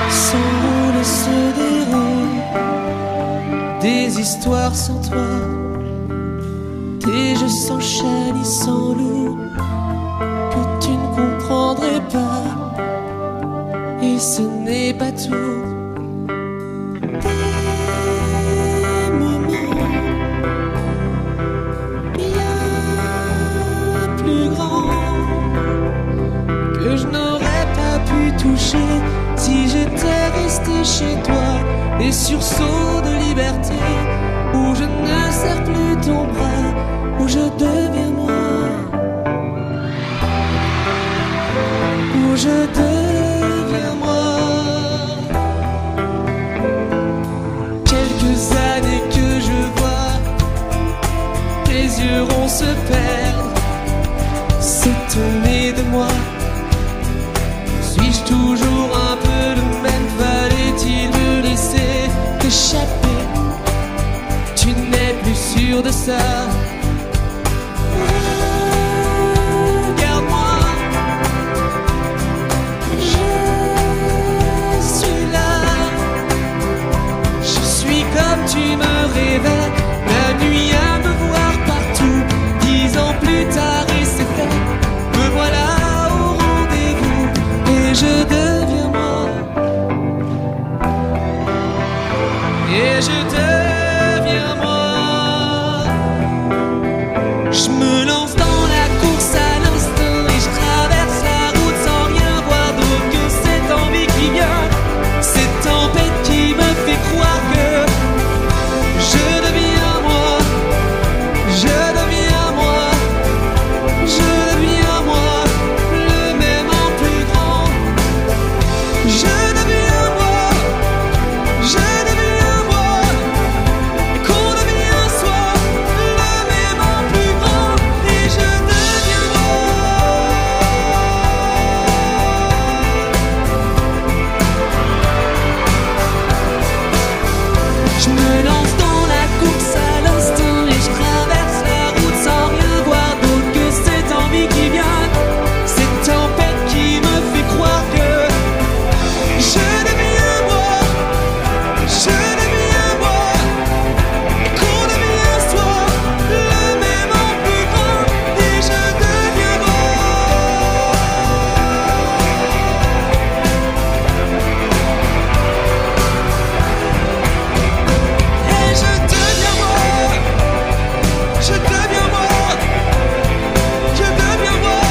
s'enroule et se déroule des histoires sans toi, des jeux s'enchaînent et s'enlouent que tu ne comprendrais pas. Et ce n'est pas tout. Des moments bien plus grands que je n'aurais pas pu toucher si j'étais resté chez toi. Des sursauts de liberté où je ne serre plus ton bras, où je deviens moi, où je deviens moi. Quelques années que je vois, tes yeux vont se perdre, s'étonner de moi. Suis-je toujours un peu le même? Fallait-il me laisser t'échapper? Tu n'es plus sûr de ça. Regarde-moi, je suis là. Je suis comme tu me rêvais, la nuit à me voir partout. 10 ans plus tard et c'est fait, me voilà au rendez-vous et je deviens moi. Et je deviens moi. Je me lance dans la course à l'instinct et je traverse la route sans rien voir d'autre que cette envie qui vient, cette tempête qui me fait croire que je deviens moi, je deviens moi, je deviens moi, le même en plus grand. Je deviens moi, je deviens moi, et qu'on devient soi, le même en plus grand, et je deviens moi. Je me lance dans la course à l'instinct et je traverse la route sans rien voir d'autre que cette envie qui vient, cette tempête qui me fait croire que je deviens moi, je deviens moi, et qu'on devient soi, le même en plus grand, et je deviens moi. Et je deviens moi, je deviens moi, je deviens moi,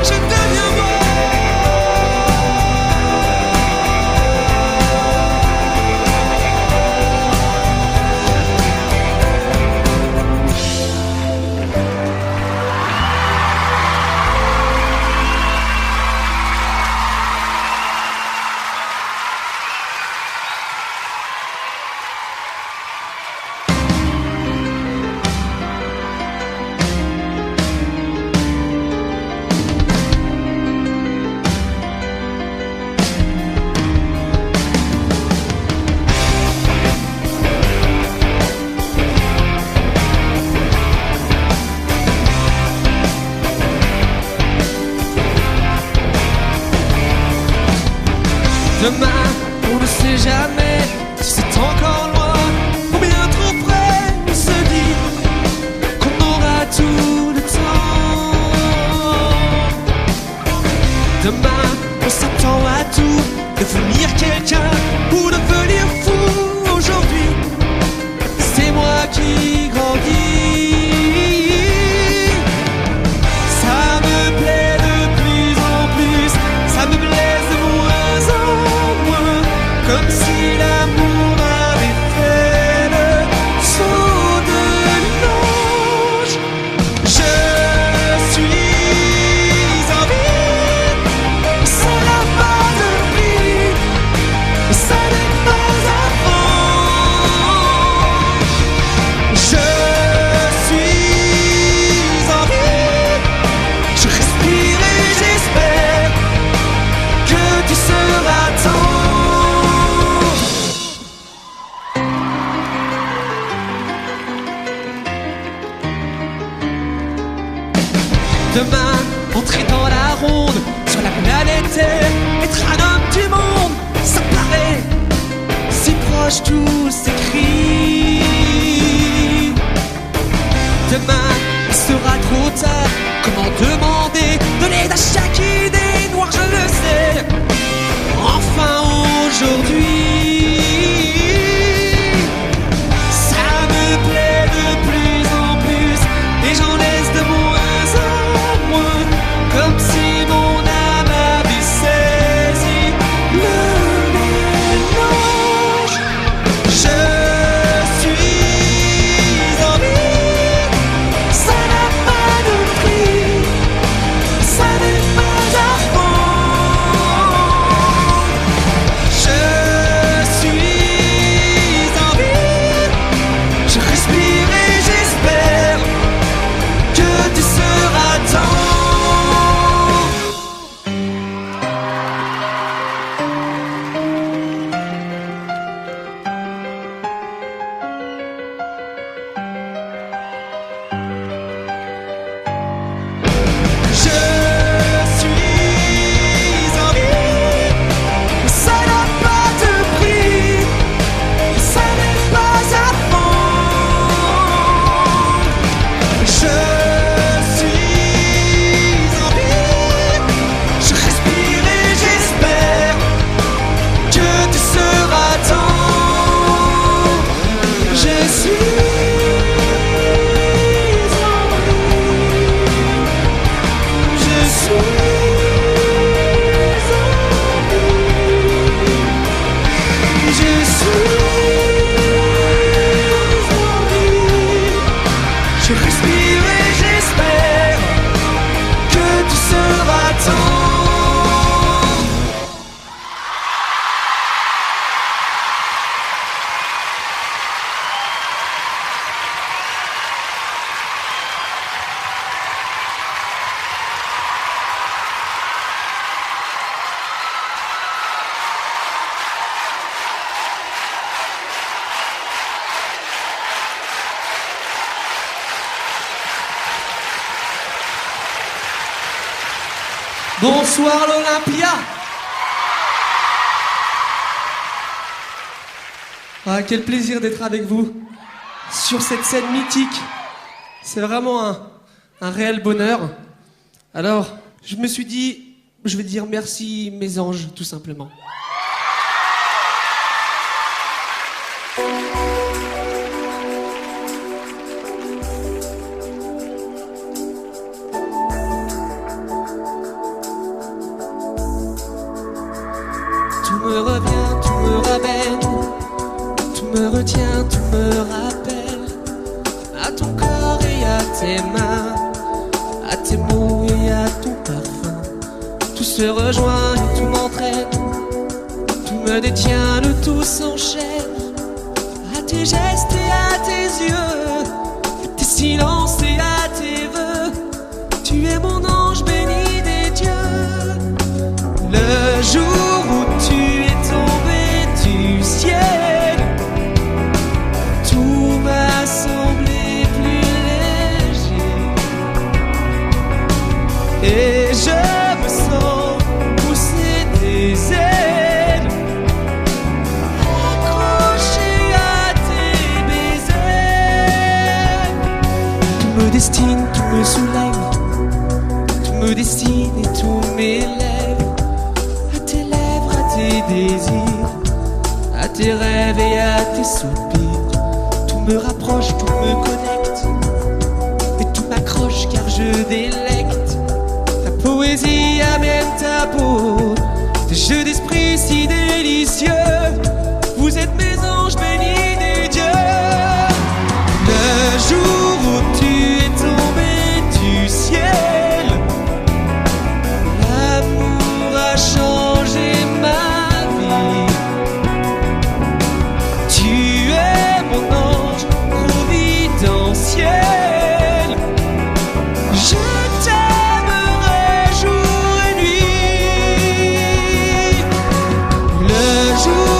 je deviens moi. Demain, on ne sait jamais si c'est encore loin ou bien trop près. On se dit qu'on aura tout le temps. Demain, on s'attend à tout, devenir quelqu'un ou devenir fou. Aujourd'hui, c'est moi qui grandis. Ça me plaît de plus en plus, ça me blesse de moins en moins, comme si l'amour m'avait fait le saut de l'ange. Je suis en vie, c'est la fin de vie, terre. Être un homme du monde, ça paraît si proche, tout s'écrit. Demain, il sera trop tard. Comment demander de l'aide à chaque idée noire, je le sais. Enfin aujourd'hui, ça me plaît de plus en plus et j'en laisse de moins en moins, comme si mon âme avait saisi le mélange. Je suis en vie, ça n'a pas de prix, ça n'est pas à vendre. Je suis en vie, je respire et j'espère que tu seras temps. Je suis en vie, ça n'a pas de prix, ça n'est pas à vendre. Je suis en vie, je respire et j'espère que tu seras temps. Je suis en vie, je suis je respire et j'espère que tu seras temps. Bonsoir l'Olympia. Ah, quel plaisir d'être avec vous sur cette scène mythique. C'est vraiment un réel bonheur. Alors, je me suis dit, je vais dire merci mes anges, tout simplement. Tout me revient, tout me ramène, tout me retient, tout me rappelle à ton corps et à tes mains, à tes mots et à ton parfum. Tout se rejoint et tout m'entraîne, tout me détient, le tout s'enchaîne à tes gestes et à tes yeux, à tes silences et à tes vœux. Tu es mon ange béni des dieux. Le jour où tu es tombé du ciel, tout m'a semblé plus léger et je me sens pousser des ailes, accroché à tes baisers. Tout me destine, tout me soulève, tout me destine et tout m'élève. Tes désirs, à tes rêves et à tes soupirs. Tout me rapproche, tout me connecte et tout m'accroche car je délecte ta poésie amène ta peau, tes jeux d'esprit si délicieux. Vous êtes mes anges bénis des dieux. Le jour où tu es tombé du ciel, l'amour a changé ma vie. Tu es mon ange providentiel. Je t'aimerai jour et nuit. Le jour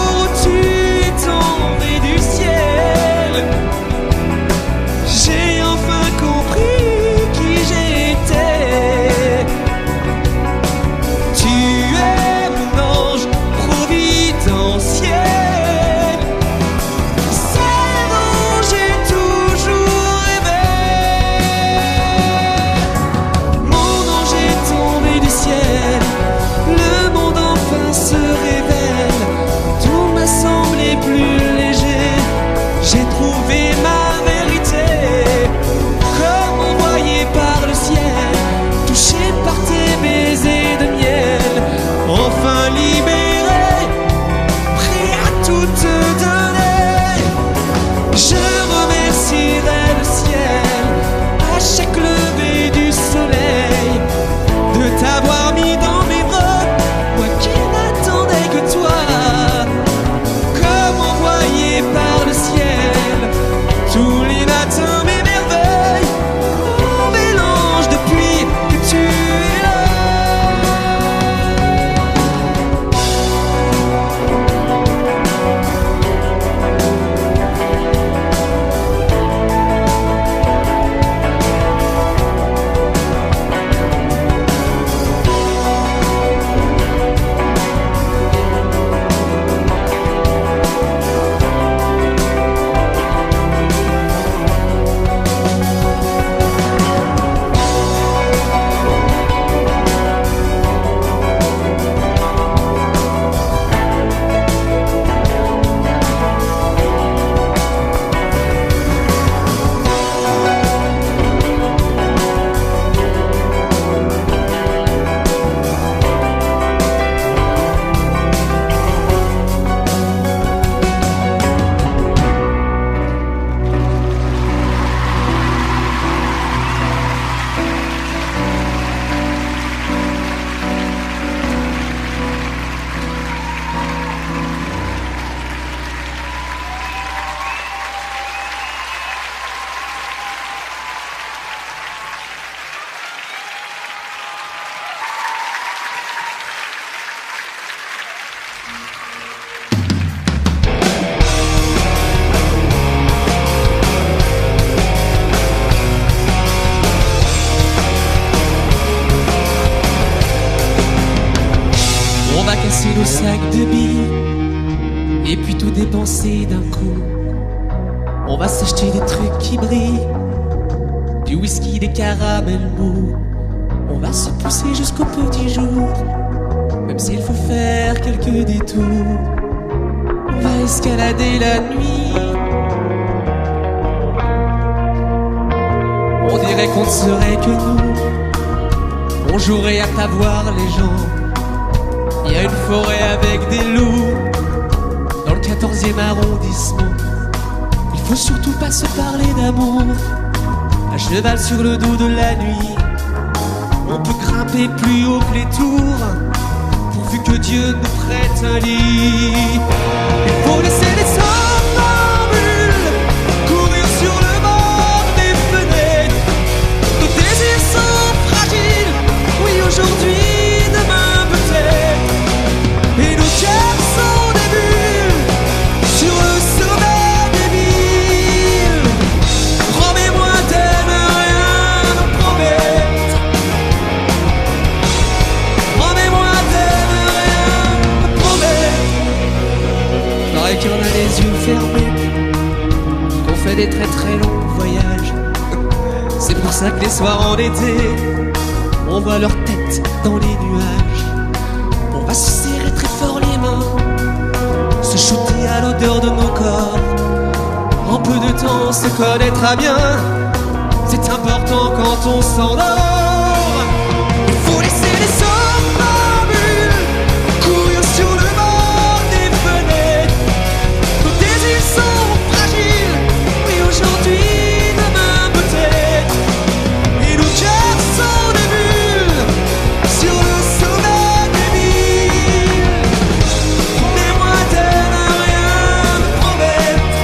sac de billes et puis tout dépenser d'un coup. On va s'acheter des trucs qui brillent, du whisky, des caramels mous. On va se pousser jusqu'au petit jour, même s'il faut faire quelques détours. On va escalader la nuit. On dirait qu'on ne serait que nous. On jouerait à t'avoir les gens. Il y a une forêt avec des loups dans le 14e arrondissement. Il faut surtout pas se parler d'amour. À cheval sur le dos de la nuit, on peut grimper plus haut que les tours, pourvu que Dieu nous prête un lit. Il faut laisser les somnambules courir sur le bord des fenêtres. Nos désirs sont fragiles, oui aujourd'hui, demain peut-être. Et nos cœurs sont des bulles sur le sommet des villes. Promets-moi de ne rien me promettre. Promets-moi de ne rien me promettre. Pareil qu'on a les yeux fermés, qu'on fait des très très longs voyages. C'est pour ça que les soirs en été, on voit leur tête dans les nuages. On va se serrer très fort les mains, se shooter à l'odeur de nos corps. En peu de temps, on se connaîtra bien. C'est important quand on s'endort. Il faut laisser les somnambules courir sur le bord des fenêtres. Nos désirs sont fragiles, oui aujourd'hui, demain peut-être. Et nos cœurs sont des bulles sur le sommet des villes. Promets-moi de ne rien me promettre.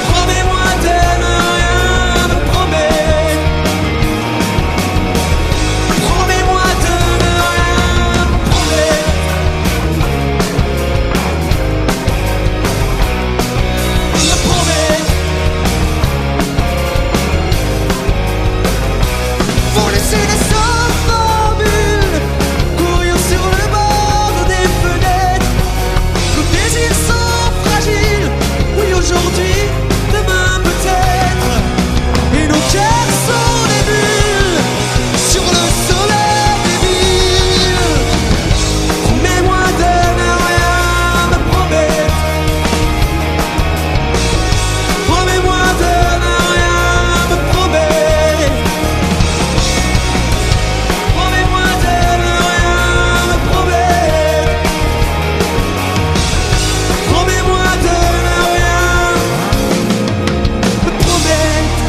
Promets-moi de ne rien me promettre. Promets-moi de ne rien me promettre. Me promettre. Faut laisser les somnambules courir sur le bord des fenêtres. Nos désirs sont fragiles, oui aujourd'hui, demain peut-être. Et nos cœurs sont des bulles sur le sommet des villes. Promets-moi de ne rien me promettre. Promets-moi de ne rien me promettre. Promets-moi de ne rien me promettre. Promets-moi de ne rien me promettre.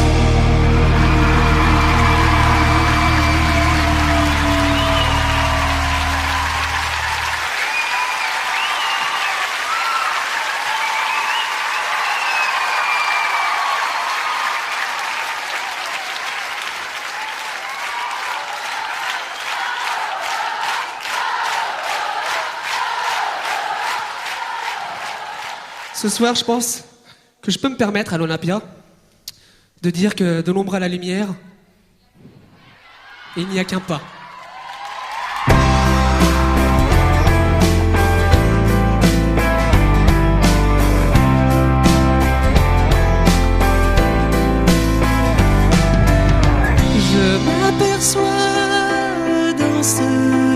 Ce soir, je pense que je peux me permettre à l'Olympia de dire que de l'ombre à la lumière, il n'y a qu'un pas. Je m'aperçois dans ce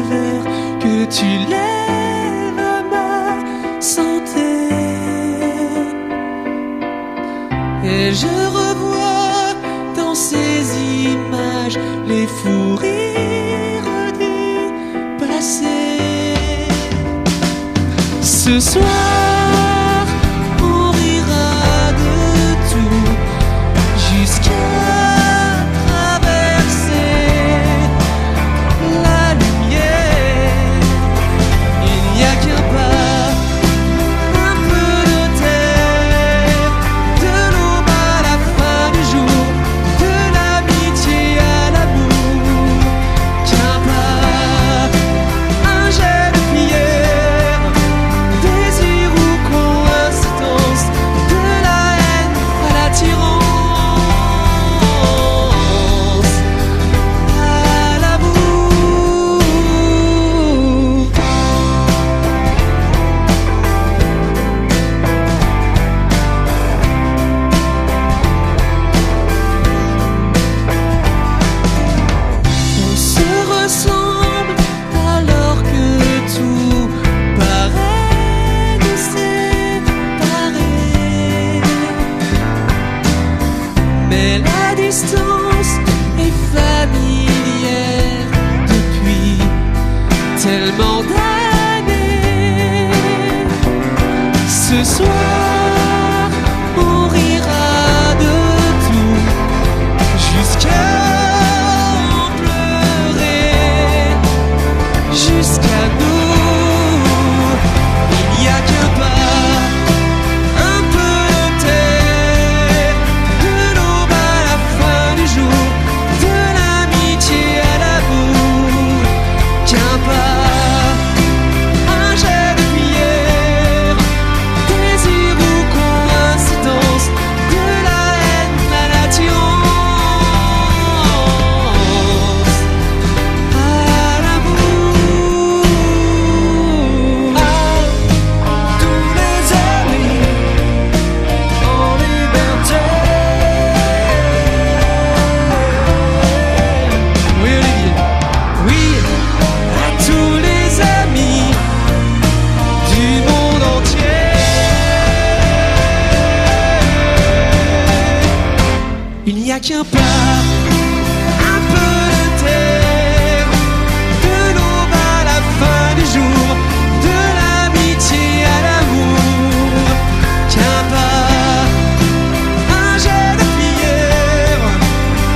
verre que tu lèves à ma santé. Et je revois dans ces images les fous rires du passé. Ce soir, on rira de tout jusqu'à traverser la lumière. Il n'y a qu'un pas, un peu de terre, de l'aube à la fin du jour, de l'amitié à l'amour. Qu'un pas, un jet de prière, des yeux tellement d'années. Ce soir, on rira de tout jusqu'à en pleurer, jusqu'à nous. Il n'y a qu'un pas, un peu de terre, de l'aube à la fin du jour, de l'amitié à l'amour. Qu'un pas, un jet de pierre, désir ou coïncidence, de la haine à l'attirance, à l'amour. À tous les amis en liberté. Oui, Olivier, oui. À tous les amis du monde entier. Il n'y a qu'un pas, un peu de terre, de l'aube à la fin du jour, de l'amitié à l'amour. Qu'un pas, un jet de pierre,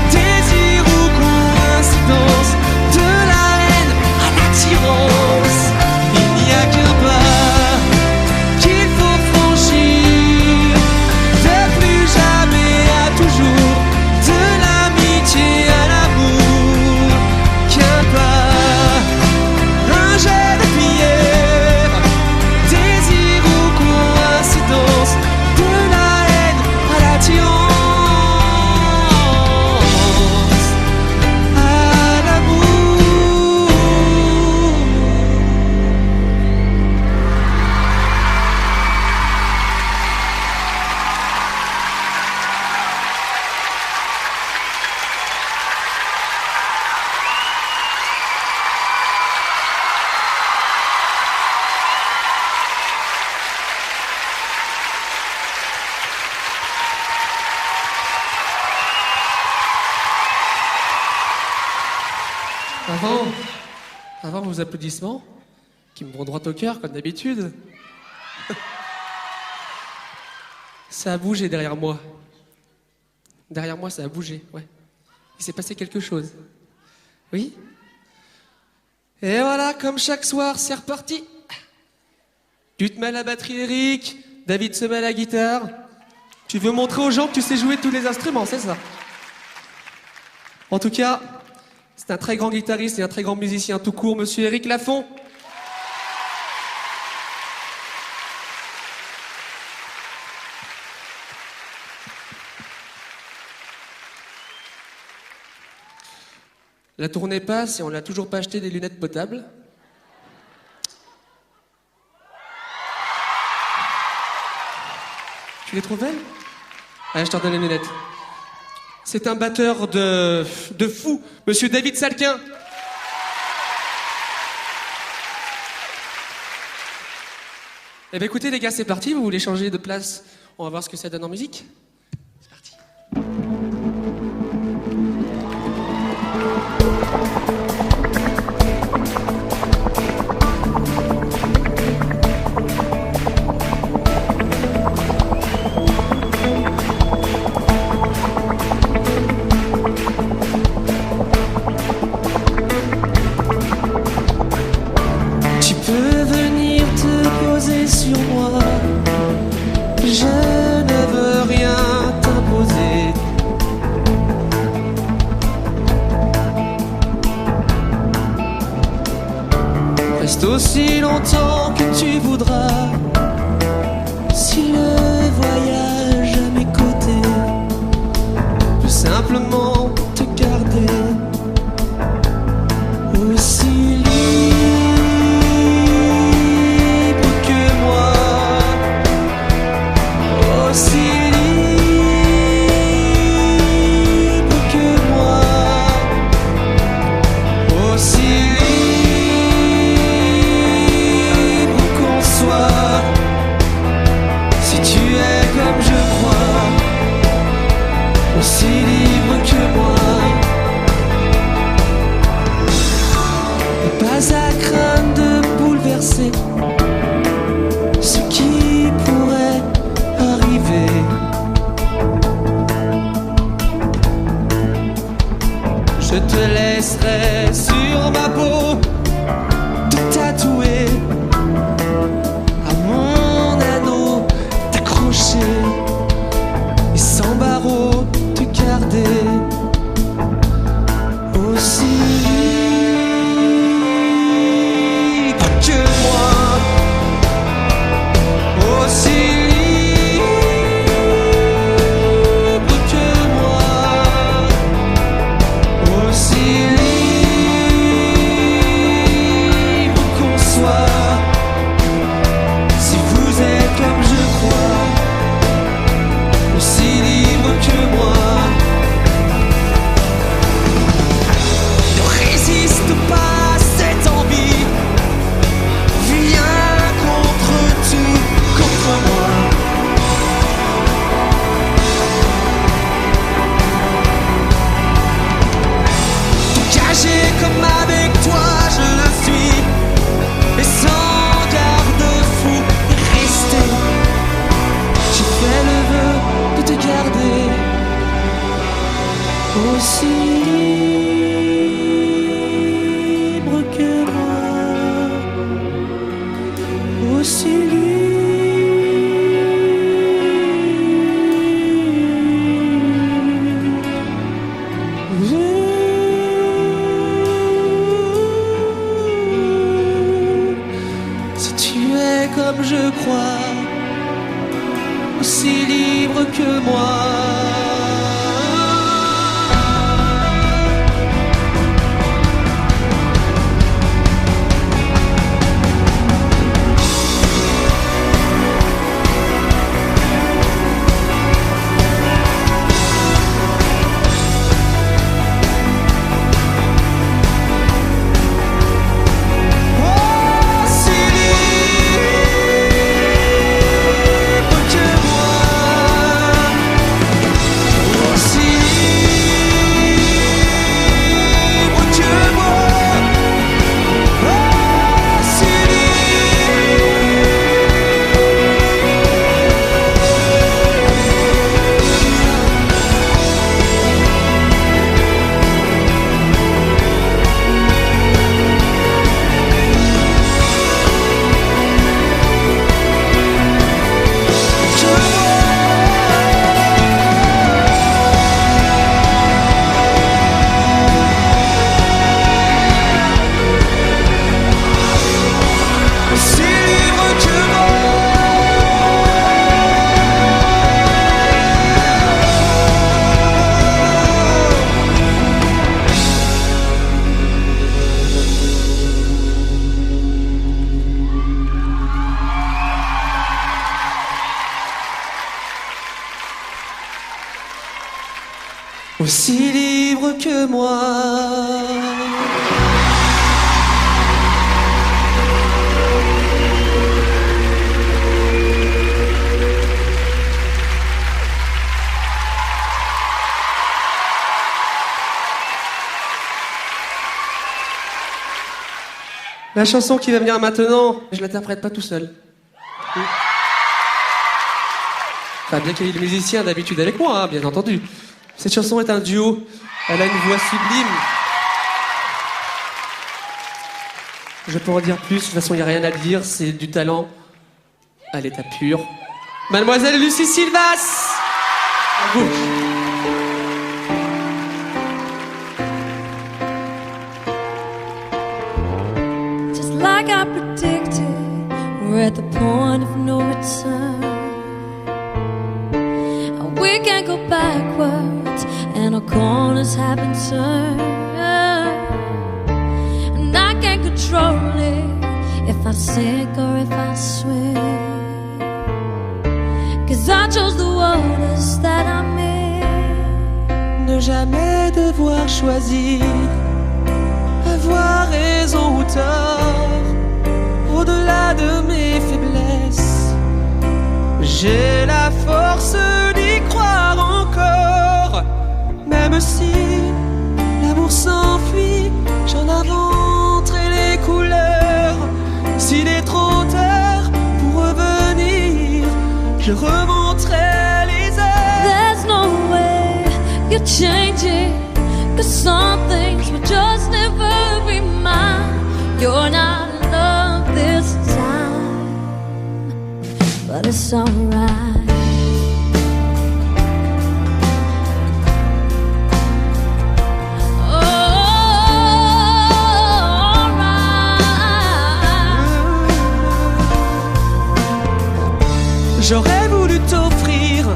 désir ou coïncidence, de la haine à l'attirance. Il n'y a qu'un pas qu'il faut franchir, de plus jamais à toujours, de l'amitié à l'amour. Qu'un pas, un jet de pierre, désir ou coïncidence, de la haine à l'attirance, à l'amour. Avant vos applaudissements, qui me vont droit au cœur comme d'habitude, ça a bougé derrière moi. Derrière moi, ça a bougé, ouais. Il s'est passé quelque chose. Oui? Et voilà, comme chaque soir, c'est reparti. Tu te mets à la batterie, Eric. David se met à la guitare. Tu veux montrer aux gens que tu sais jouer tous les instruments, c'est ça? En tout cas, c'est un très grand guitariste et un très grand musicien tout court, monsieur Éric Lafont. La tournée passe et on n'a toujours pas acheté des lunettes potables. Tu les trouves belles? Allez, je te redonne les lunettes. C'est un batteur de fou, monsieur David Salquin. Eh bien écoutez les gars, c'est parti, vous voulez changer de place? On va voir ce que ça donne en musique. C'est parti. Tu peux venir te poser sur moi, je ne veux rien t'imposer. Reste aussi longtemps que tu voudras, si le voyage à mes côtés peut simplement te garder aussi libre que moi, aussi libre que moi, aussi libre qu'on soit. Si tu es comme je crois, aussi libre que moi. Pas à craindre traverser ce qui pourrait arriver. Je te laisserai sur ma peau te tatouer, à mon anneau t'accrocher et sans barreaux te garder aussi libre que moi, aussi libre que moi, aussi libre qu'on soit. Si vous êtes comme je crois, aussi libre que moi. Ne résiste pas à cette envie, viens contre tout, contre moi. Engagé comme avec toi je le suis, et sans garde-fou rester. J'ai fait le vœu de te garder aussi libre que moi, aussi si tu es comme je crois, aussi libre que moi. Aussi libre que moi. La chanson qui va venir maintenant, je l'interprète pas tout seul. Enfin, bien qu'il y ait des musiciens d'habitude avec moi, hein, bien entendu. Cette chanson est un duo. Elle a une voix sublime. Je peux en dire plus, de toute façon, il n'y a rien à dire. C'est du talent à l'état pur. Mademoiselle Lucie Silvas. À vous. Just like I predicted, we're at the point of no return. And we can't go backwards, and our corners haven't turned. And I can't control it, if I sink or if I swim. 'Cause I chose the waters that I'm in. Ne jamais devoir choisir, avoir raison ou tort, au-delà de mes faiblesses. J'ai la force d'y croire encore, même si l'amour s'enfuit, j'en inventerai les couleurs. Si les je remonterai les heures. There's no way you're changing, 'cause some things will just never be mine. You're not in love this time, but it's alright. J'aurais voulu t'offrir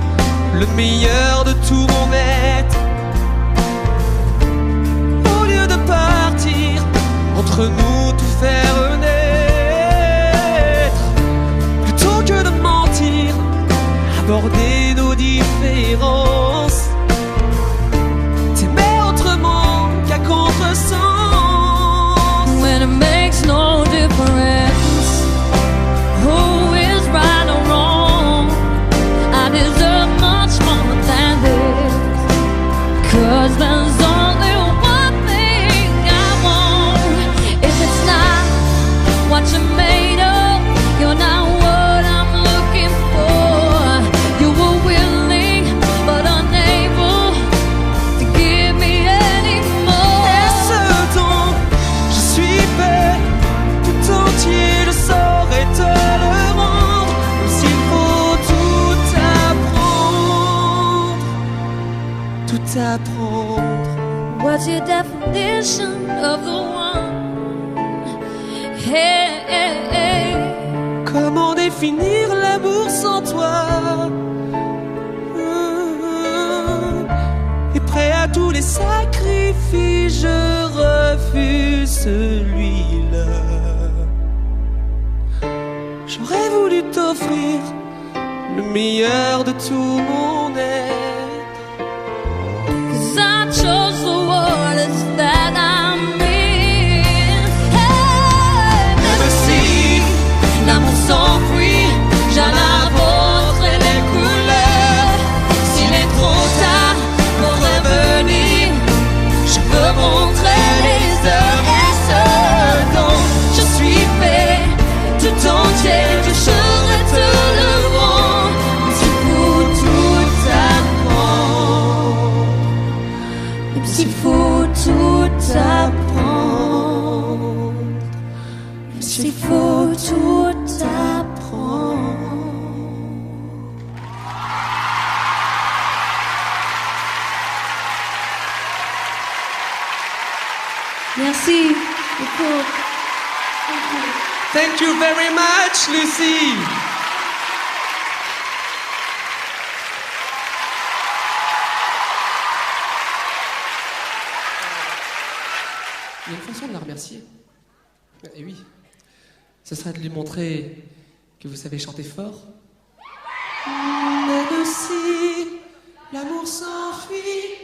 le meilleur de tout mon être. Au lieu de partir, entre nous tout faire naître. Plutôt que de mentir, aborder nos différences. T'aimer autrement qu'à contresens. When it makes no difference who is right or wrong, I deserve much more than this, 'cause there's only one thing I want. If it's not what you're made of, you're not what I'm looking for. You were willing but unable to give me any more. Et ce dont je suis fait, tout entier je saurais te le rendre. Même s'il faut tout apprendre, tout apprendre. What's your definition of the one? Hey, hey, hey. Comment définir l'amour sans toi? Et prêt à tous les sacrifices, je refuse celui-là. J'aurais voulu t'offrir le meilleur de tout mon être. 'Cause I chose the waters that I'm in. Hey, Même si l'amour s'enfuit, j'en apporterai les couleurs. S'il est trop tard pour revenir, je peux montrer les heures et ce dont je suis fait. Tout entier, je saurais te le rendre. S'il faut tout apprendre, s'il faut tout apprendre, s'il faut tout apprendre. Merci beaucoup. thank you very much, Lucy. Il y a une façon de la remercier. Et oui, ce serait de lui montrer que vous savez chanter fort. Même si l'amour s'enfuit.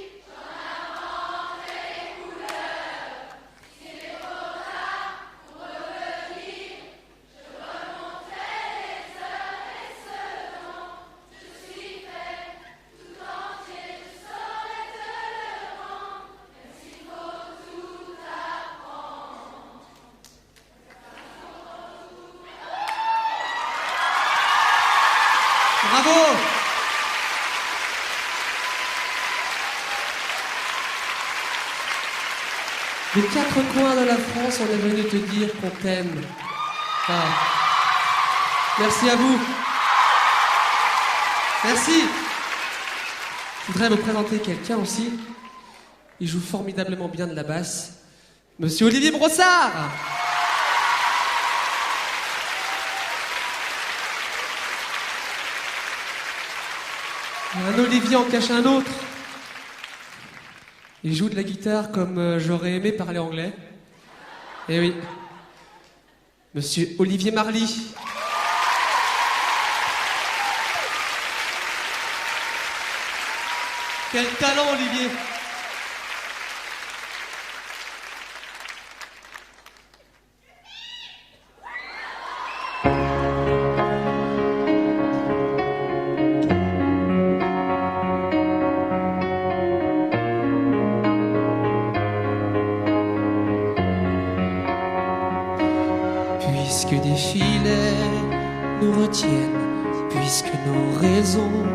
Bravo! Des quatre coins de la France, on est venu te dire qu'on t'aime. Ah. Merci à vous. Merci. Je voudrais vous présenter quelqu'un aussi. Il joue formidablement bien de la basse. Monsieur Olivier Brossard. Un Olivier en cache un autre. Il joue de la guitare comme j'aurais aimé parler anglais. Eh oui. Monsieur Olivier Marly. Quel talent, Olivier! Puisque des filets nous retiennent puisque nos raisons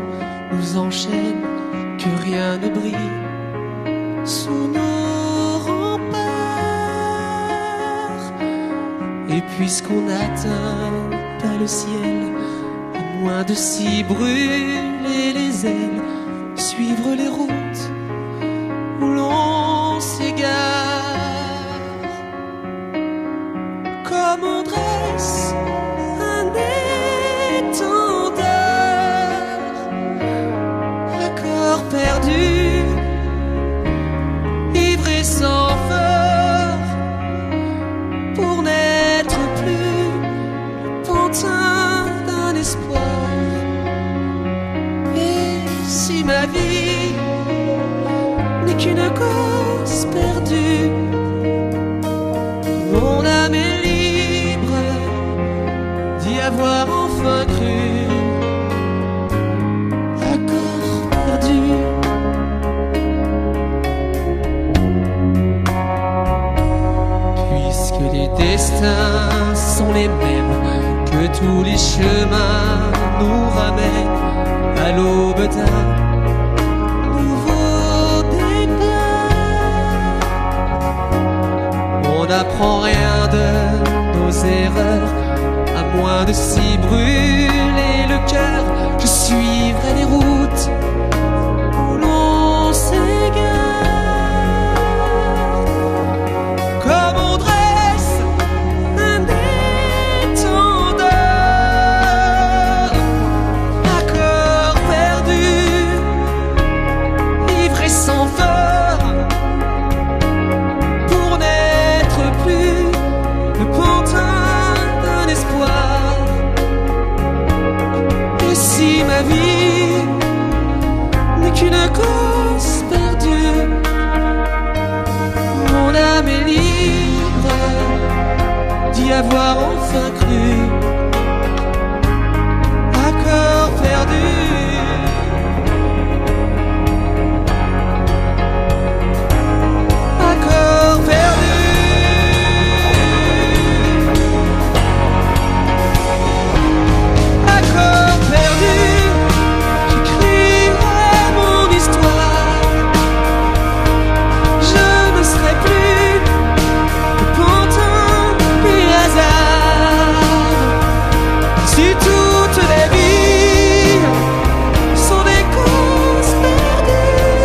nous enchaînent, que rien ne brille sous nos remparts. Et puisqu'on n'atteint pas le ciel, à moins de s'y brûler les ailes, suivre les routes où l'on s'égare, comme on dresse un étendard à corps perdu, ivre et sans phare, pour n'être plus le pantin d'un espoir. Et si ma vie n'est qu'une cause perdue, mon âme est libre d'y avoir enfin cru. À corps perdu, puisque les destins sont les mêmes, que tous les chemins nous ramènent à l'aube d'un nouveau départ. On n'apprend rien de nos erreurs, à moins de s'y brûler le cœur. Je suivrai les routes où l'on s'égare, comme on dresse un étendard à corps perdu, ivre et sans phare, pour n'être plus le pantin d'un espoir. Et si ma vie n'est qu'une cause perdue, mon âme est libre d'y avoir enfin cru. À corps perdu, à corps perdu, à corps perdu, j'écrirai mon histoire. Je ne serai plus le pantin du hasard. Si toutes les vies sont des causes perdues,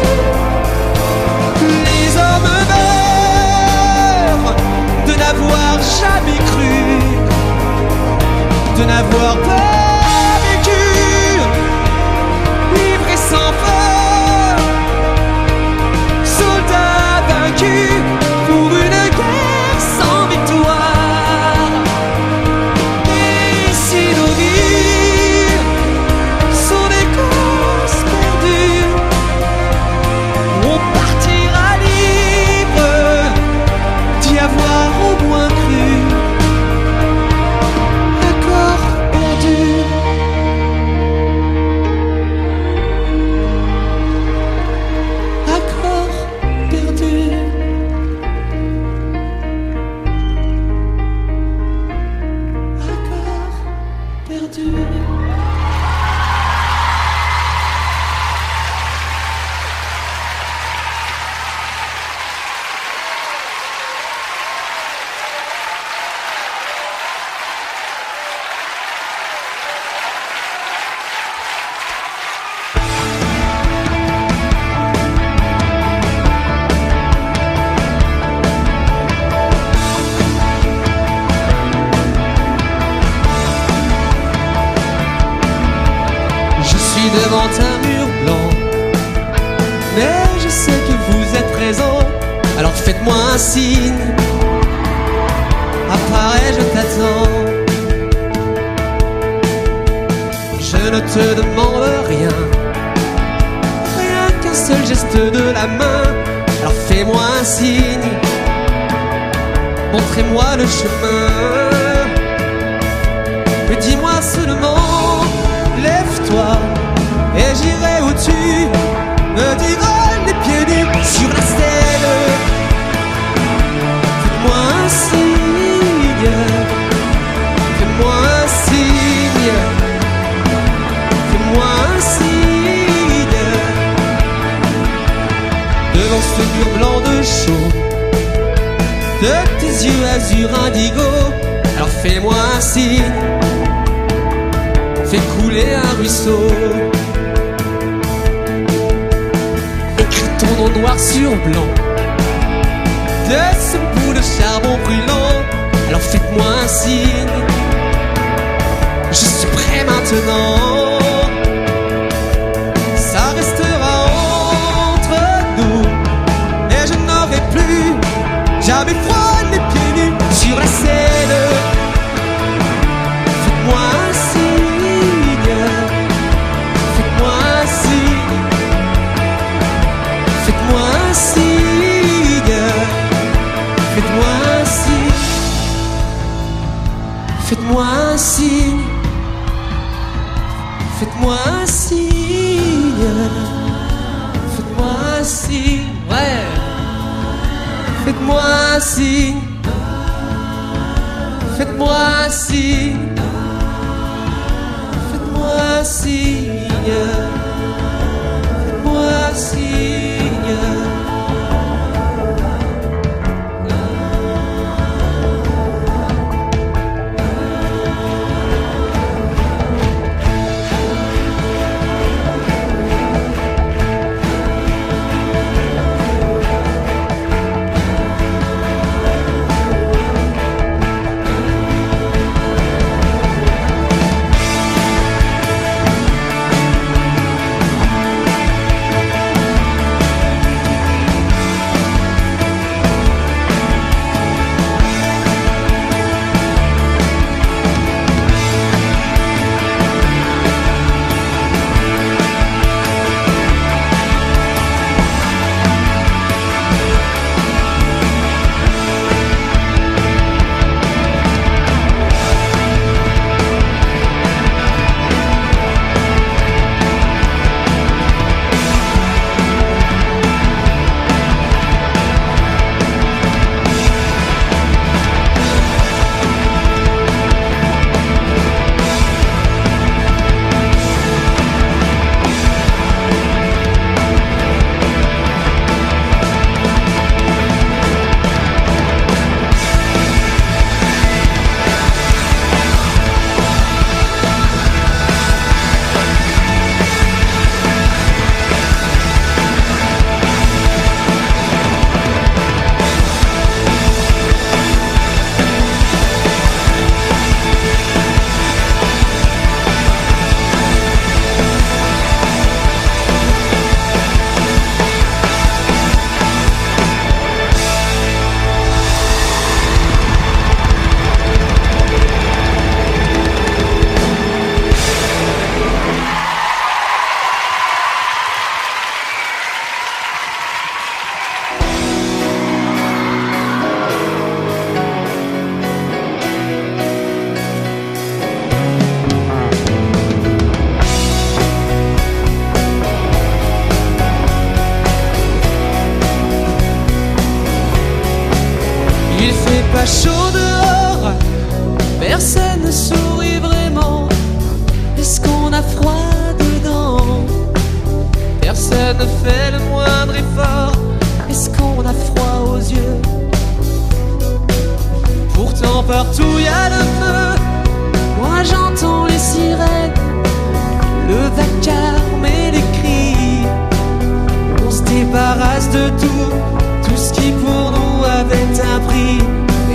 les hommes meurent de n'avoir jamais cru, de n'avoir pas vécu, libre et sans peur, soldats vaincus pour une guerre sans victoire. Et si nos vies sont des causes perdues, on partira libre d'y avoir au moins cru. À corps perdu, à corps perdu, à corps perdu. Je suis devant un mur blanc, mais je sais que vous êtes présent. Alors faites-moi un signe, apparais, je t'attends. Je ne te demande rien, rien qu'un seul geste de la main. Alors fais-moi un signe, montrez-moi le chemin. Mais dis-moi seulement, lève-toi et j'irai où tu me diras les pieds nus sur la stèle. Fais-moi un signe, fais-moi un signe. de tes yeux azur indigo. Alors fais-moi un signe, fais couler un ruisseau. Écris ton nom noir sur blanc de ce bout de charbon brûlant. Alors faites-moi un signe, je suis prêt maintenant. Ça restera entre nous, et je n'aurai plus jamais froid les pieds nus sur la scène. Faites-moi un signe, faites-moi un signe, faites-moi un signe, faites-moi un signe, faites-moi un signe, faites-moi un signe, faites-moi un signe, ouais. Faites-moi un signe, faites-moi un signe, faites-moi un signe, faites-moi un signe. Pas chaud dehors, personne ne sourit vraiment. Est-ce qu'on a froid dedans? Personne ne fait le moindre effort. Est-ce qu'on a froid aux yeux? Pourtant partout y a le feu. Moi j'entends les sirènes, le vacarme et les cris. On se débarrasse de tout ce qui pour nous avait un prix.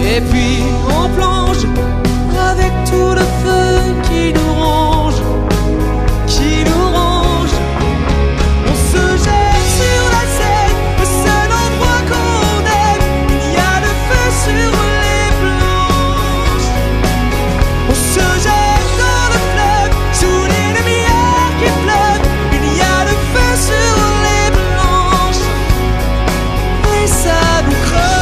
Et puis on plonge avec tout le feu qui nous ronge, qui nous ronge. On se jette sur la Seine, le seul endroit qu'on aime. Il y a le feu sur les planches. On se jette dans le fleuve, sous les lumières qui flottent. Il y a le feu sur les planches, et ça nous creuse.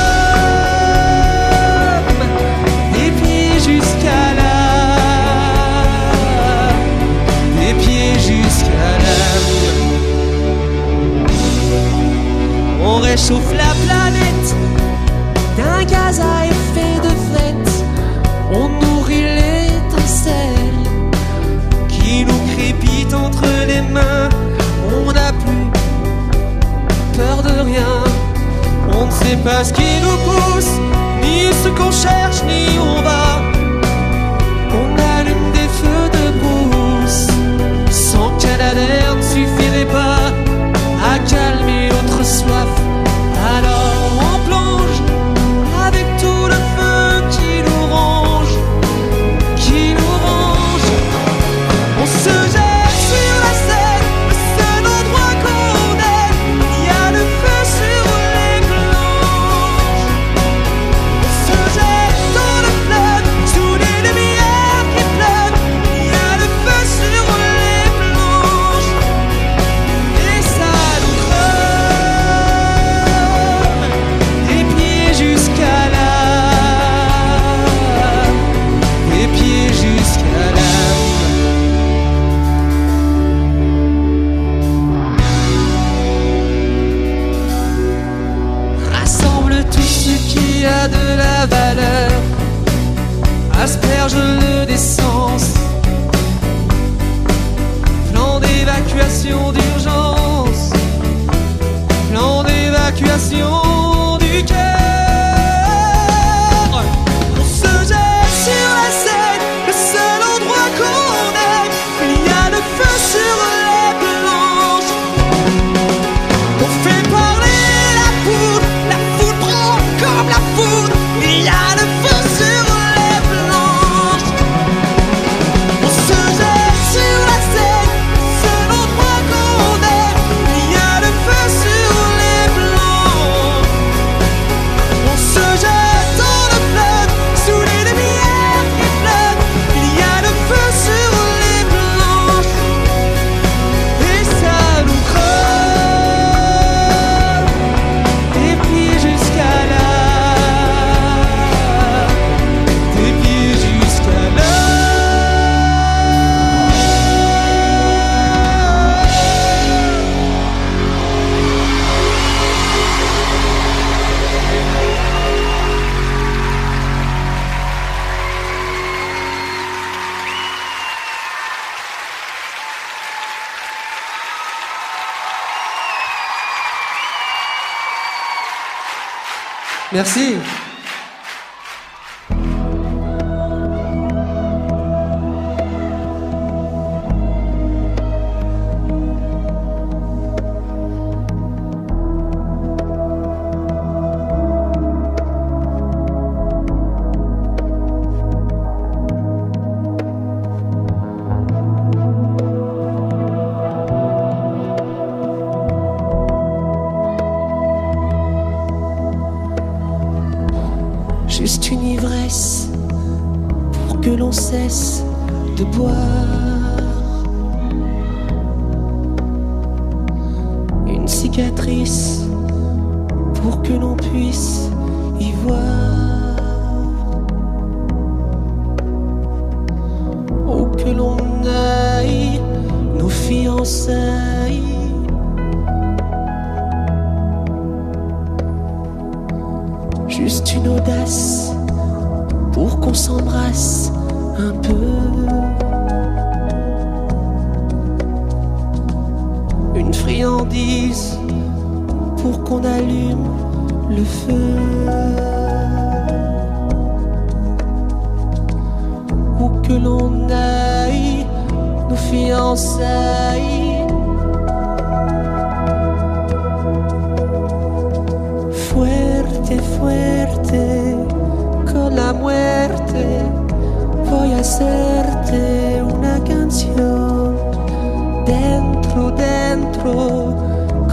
On réchauffe la planète d'un gaz à effet de fête. On nourrit l'étincelle qui nous crépite entre les mains. On n'a plus peur de rien. On ne sait pas ce qui nous pousse, Merci. Juste une ivresse pour que l'on cesse de boire. Une cicatrice pour que l'on puisse y voir. Où que l'on aille, nos fiançailles. Juste une audace pour qu'on s'embrasse un peu. Une friandise pour qu'on allume le feu. Où que l'on aille, nos fiançailles. Fuerte, fuerte, con la muerte, voy a hacerte una canción. Dentro, dentro,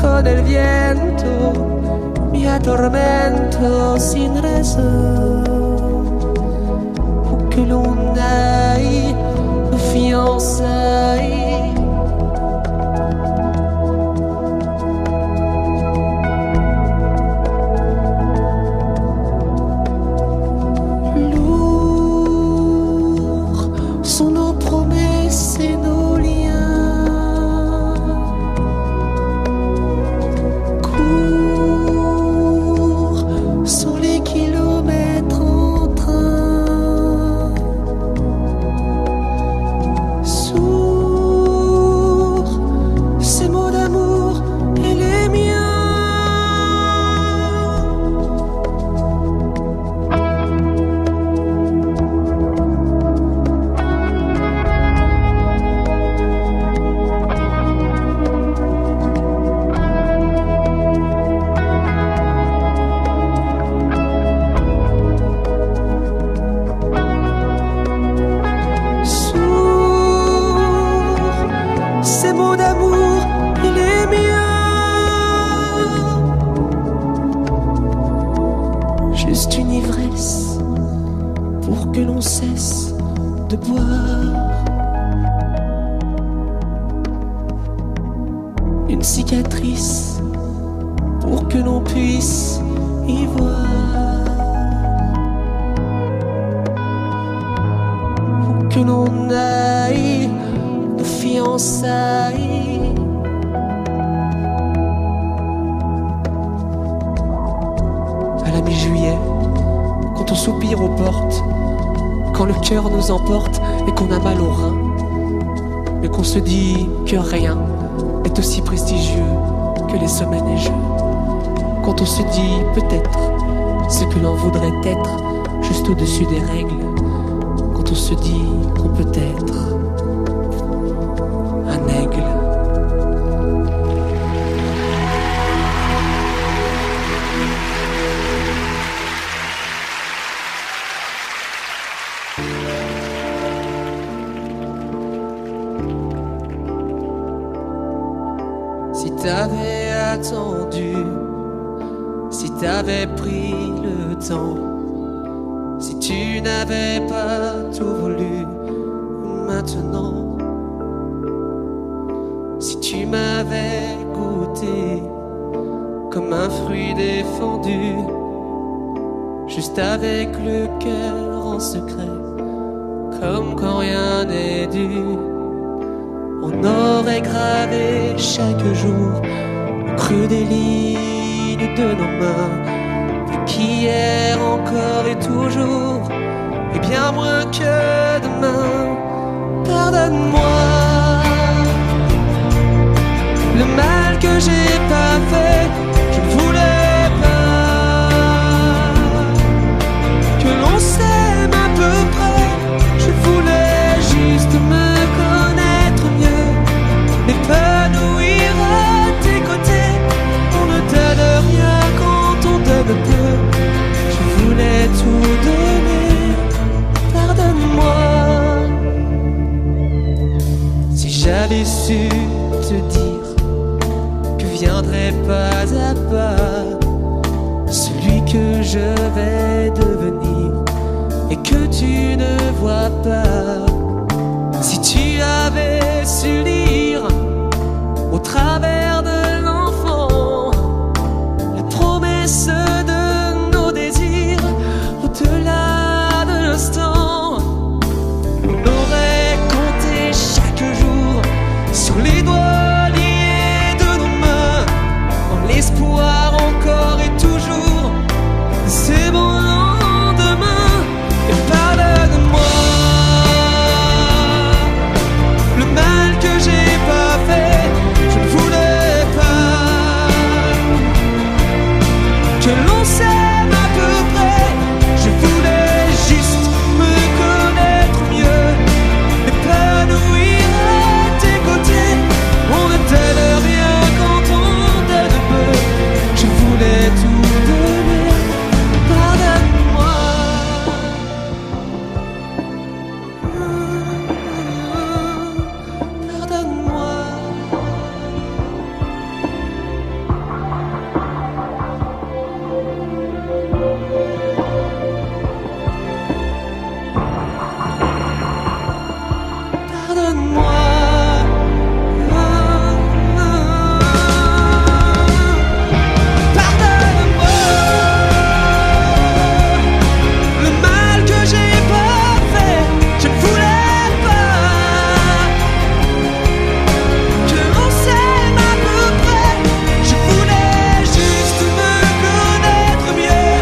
con el viento, mi atormento sin razón. Où que l'on aille, nos fiançailles. Juste une ivresse pour que l'on cesse de boire. Une cicatrice pour que l'on puisse y voir. Où que l'on aille, nos fiançailles. À la mi-juillet, quand on soupire aux portes, quand le cœur nous emporte et qu'on a mal aux reins, mais qu'on se dit que rien est aussi prestigieux que les sommets neigeux. Quand on se dit peut-être ce que l'on voudrait être juste au-dessus des règles, quand on se dit qu'on peut être un aigle. Si t'avais attendu, si t'avais pris le temps, si tu n'avais pas tout voulu maintenant, si tu m'avais goûté comme un fruit défendu, juste avec le cœur en secret, comme quand rien n'est dû, on aurait gravé chaque jour au creux des lignes de nos mains, qu'hier encore et toujours, et bien moins que demain. Pardonne-moi le mal que j'ai pas fait, je ne voulais pas. j'avais su te dire que viendrait pas à pas celui que je vais devenir et que tu ne vois pas. Si tu avais su lire au travers de l'enfant la promesse de nos désirs au-delà de l'instant, on aurait compté chaque jour sur les doigts liés de nos mains, en l'espoir encore et toujours de ces bons lendemains. Et pardonne-moi le mal que j'ai pas fait, je ne voulais pas que l'on s'aime à peu près, je voulais juste me connaître mieux, m'épanouir à tes côtés. On ne t'aide rien quand on t'aide peu, je voulais tout donner. Pardonne-moi. Pardonne-moi. Pardonne-moi. Pardonne-moi le mal que j'ai pas fait, je ne voulais pas que l'on s'aime à peu près, je voulais juste me connaître mieux,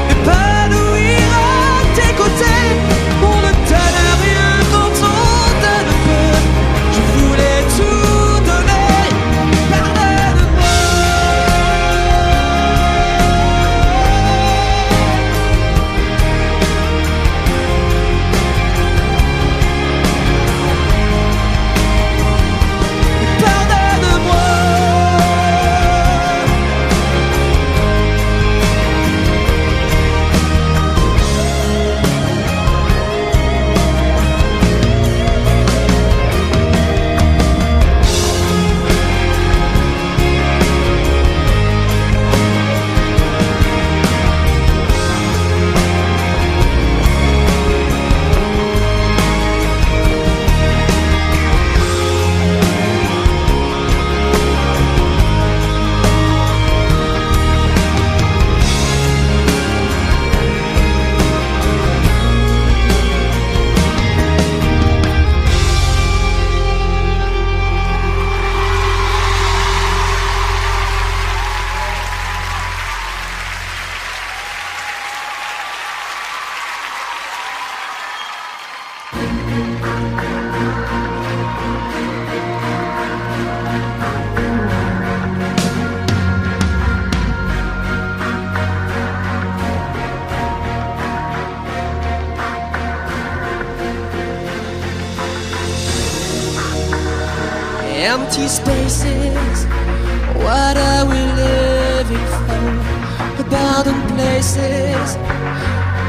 m'épanouir à tes côtés. On ne donne rien quand on donne peu, je voulais tout donner. Pardonne-moi. Pardonne-moi. Empty spaces, what are we living for? Abandoned places,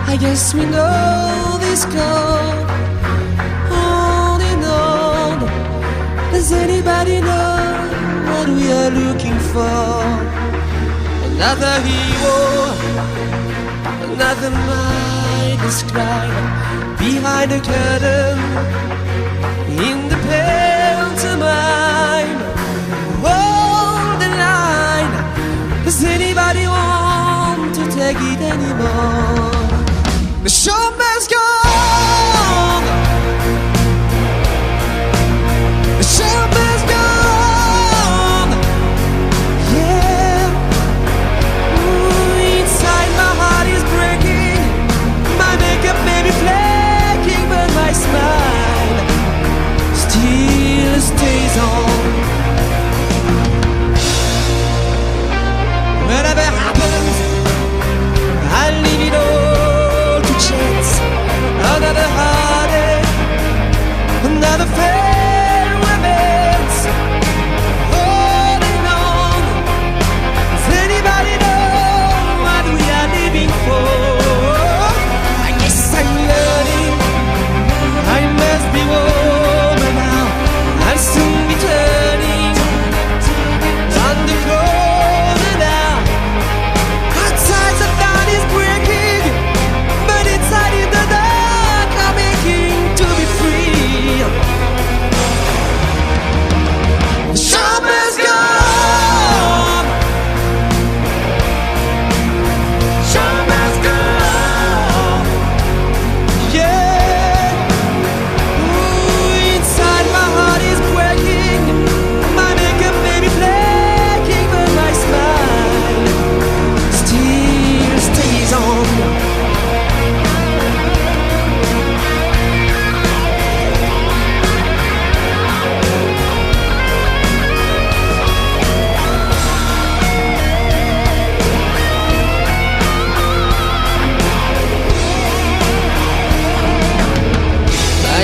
I guess we know this code. On and on, does anybody know what we are looking for? Another hero, another mind described behind the curtain in the pantomime. Hold the line, does anybody want to take it anymore? The show must go on. The show must go on. Yeah. Ooh, inside my heart is breaking. My makeup may be flaking, but my smile still stays on. Whatever happens, I leave it all to chance. Another heartache, another fair romance. Holding on. Does anybody know what we are living for? I guess I'm learning I must be woman now. I'm soon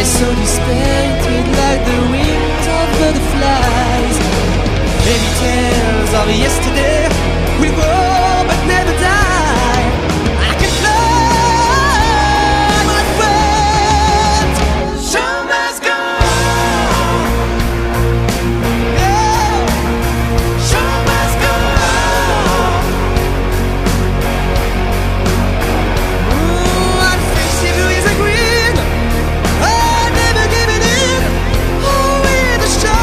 My soul is painted like the wings of butterflies. Fairy tales of yesterday will grow but never die. I can fly, my friend. Show must go on. Yeah. Show must go on. Ooh, I'll fix it with a grin. I'll never give it in. Oh, with a show.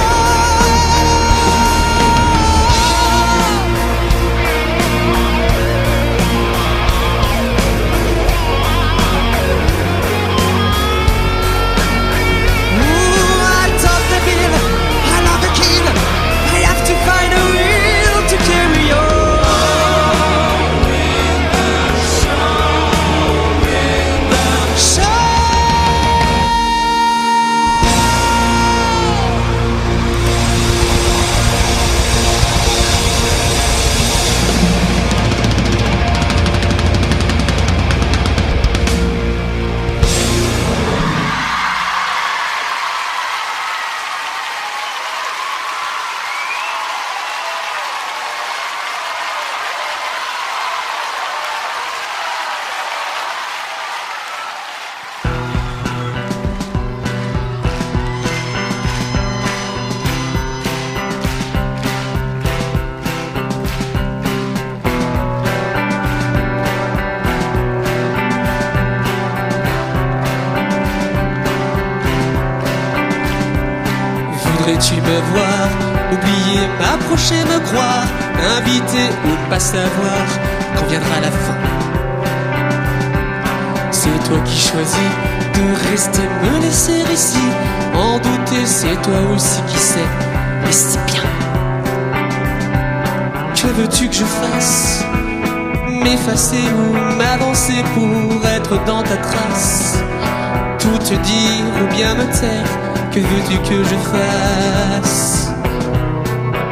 Voudrais-tu me voir, oublier, m'approcher, me croire, inviter ou ne pas savoir quand viendra la fin? C'est toi qui choisis de rester, me laisser ici. En douter, c'est toi aussi qui sais, et si bien. Que veux-tu que je fasse? M'effacer ou m'avancer pour être dans ta trace? Tout te dire ou bien me taire? Que veux-tu que je fasse?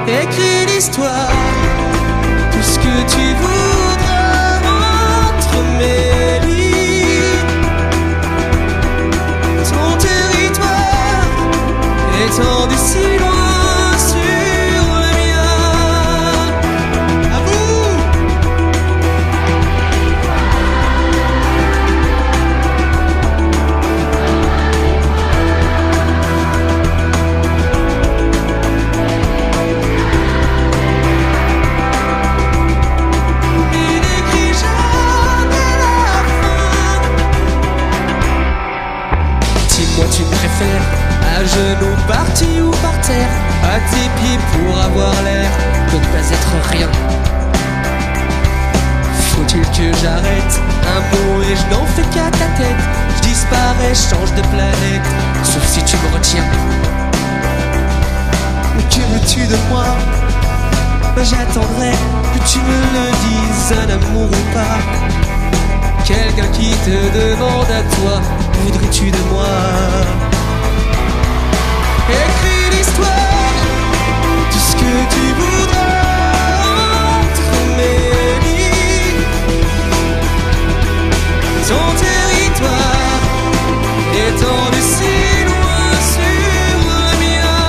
Écris l'histoire, tout ce que tu voudras entre mes lignes. Ton territoire étendu si loin sur le mien. À vous! Tu préfères à genoux, parti ou par terre, à tes pieds pour avoir l'air de ne pas être rien? Faut-il que j'arrête un mot et je n'en fais qu'à ta tête? Je disparais, je change de planète, sauf si tu me retiens. Que veux-tu de moi? J'attendrai que tu me le dises, un amour ou pas. Quelqu'un qui te demande à toi, voudrais-tu de moi? Écris l'histoire, tout ce que tu voudras entre mes lignes. Ton territoire étendu si loin sur le mien.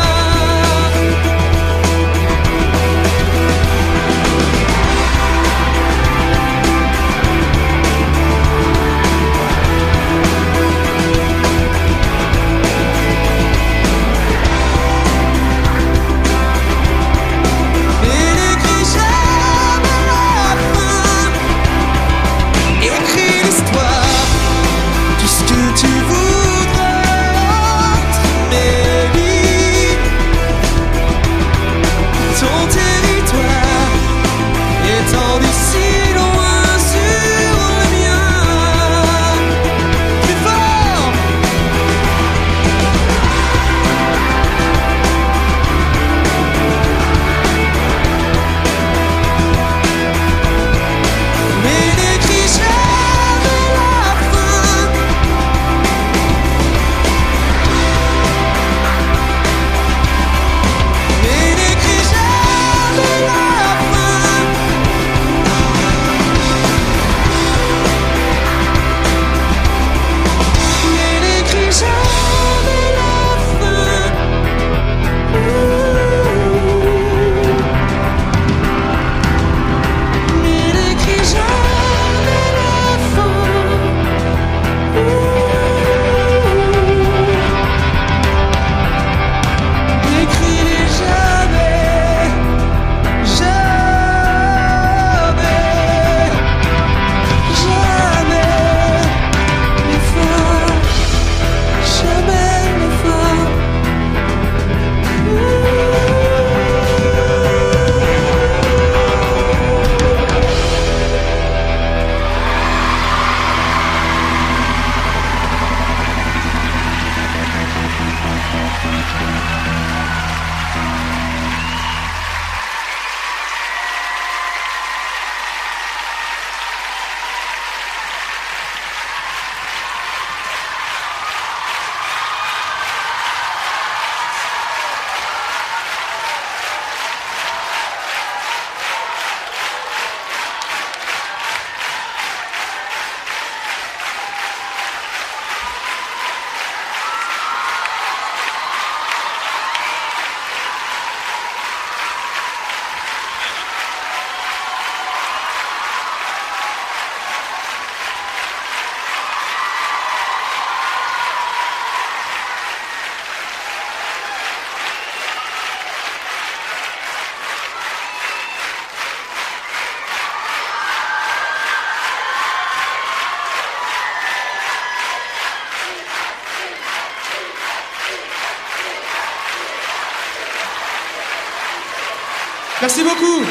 Merci beaucoup.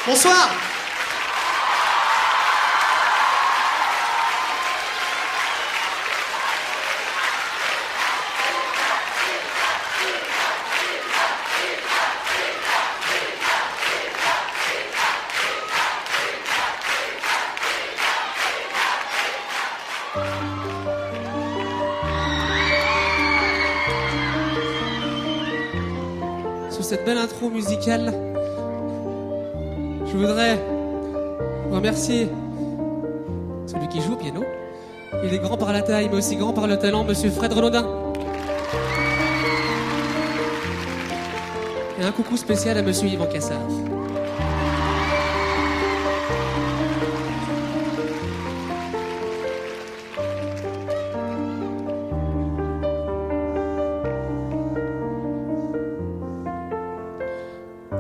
Bonsoir. Sur cette belle intro musicale, je voudrais remercier celui qui joue au piano. Il est grand par la taille, mais aussi grand par le talent, Monsieur Fred Renaudin. Et un coucou spécial à Monsieur Yvan Cassard.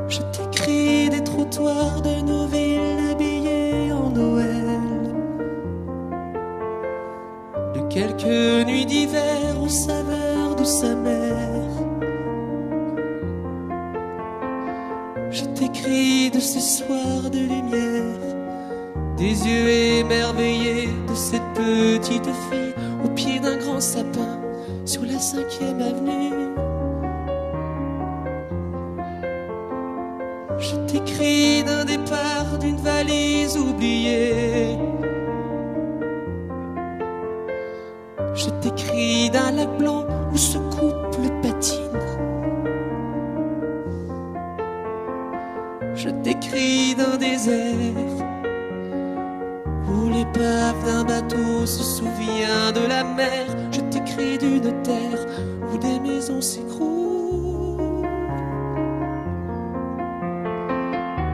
Je t'écris des trottoirs de nos villes habillées en Noël, de quelques nuits d'hiver aux saveurs de sa mère. Je t'écris de ces soirs de lumière, des yeux émerveillés de cette petite fille au pied d'un grand sapin sur la 5e avenue. Je t'écris d'un départ, d'une valise oubliée. Je t'écris d'un lac blanc où ce couple patine. Je t'écris d'un désert où l'épave d'un bateau se souvient de la mer. Je t'écris d'une terre où des maisons s'écroulent.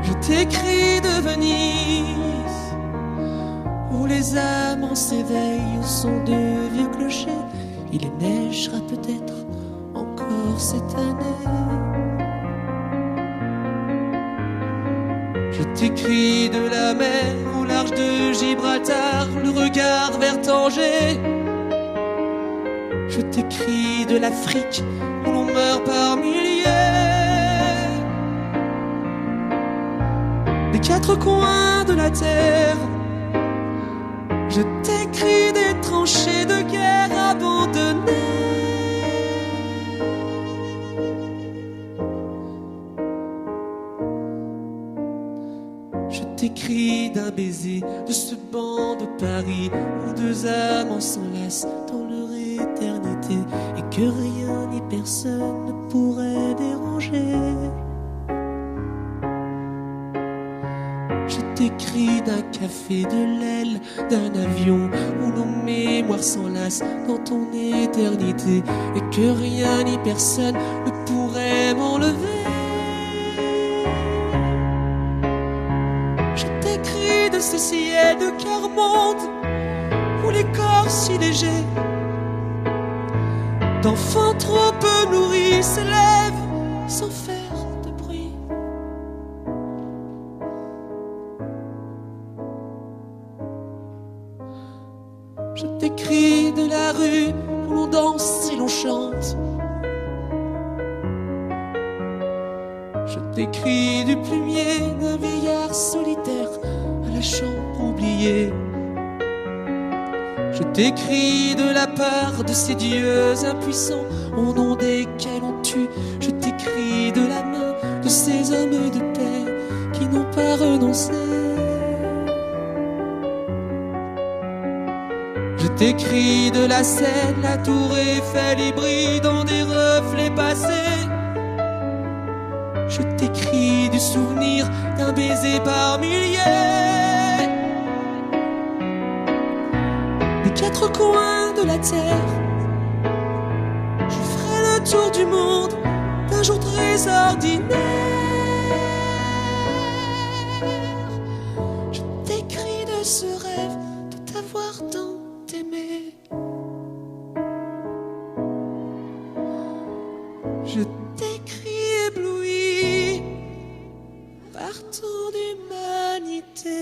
Je t'écris de Venise, où les amants s'éveillent au son de vieux clochers. Il neigera peut-être encore cette année. Je t'écris de la mer au large de Gibraltar, le regard vers Tanger. Je t'écris de l'Afrique où l'on meurt par milliers. Des quatre coins de la terre, je t'écris des tranchées de guerre abandonnées. Je t'écris d'un baiser de ce banc de Paris où deux amants s'enlacent dans leur éternité et que rien ni personne ne pourrait déranger. Je t'écris d'un café, de l'aile, d'un avion où nos mémoires s'enlacent dans ton éternité et que rien ni personne ne pourrait m'enlever. Je t'écris de ce ciel de quart-monde où les corps si légers d'enfants trop peu nourris s'élèvent sans faire de bruit. Je t'écris de la rue où l'on danse et l'on chante. Je t'écris du plumier d'un vieillard solitaire à la chambre oubliée. Je t'écris de la part de ces dieux impuissants au nom desquels on tue. Je t'écris de la main de ces hommes de paix qui n'ont pas renoncé. Je t'écris de la Seine, la tour Eiffel y brille dans des reflets passés. Je t'écris du souvenir d'un baiser par milliers. Des quatre coins de la terre, je ferai le tour du monde d'un jour très ordinaire. Je t'écris de ce rêve de t'avoir tant aimé. Je t'écris ébloui par tant d'humanité.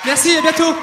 Merci, à bientôt.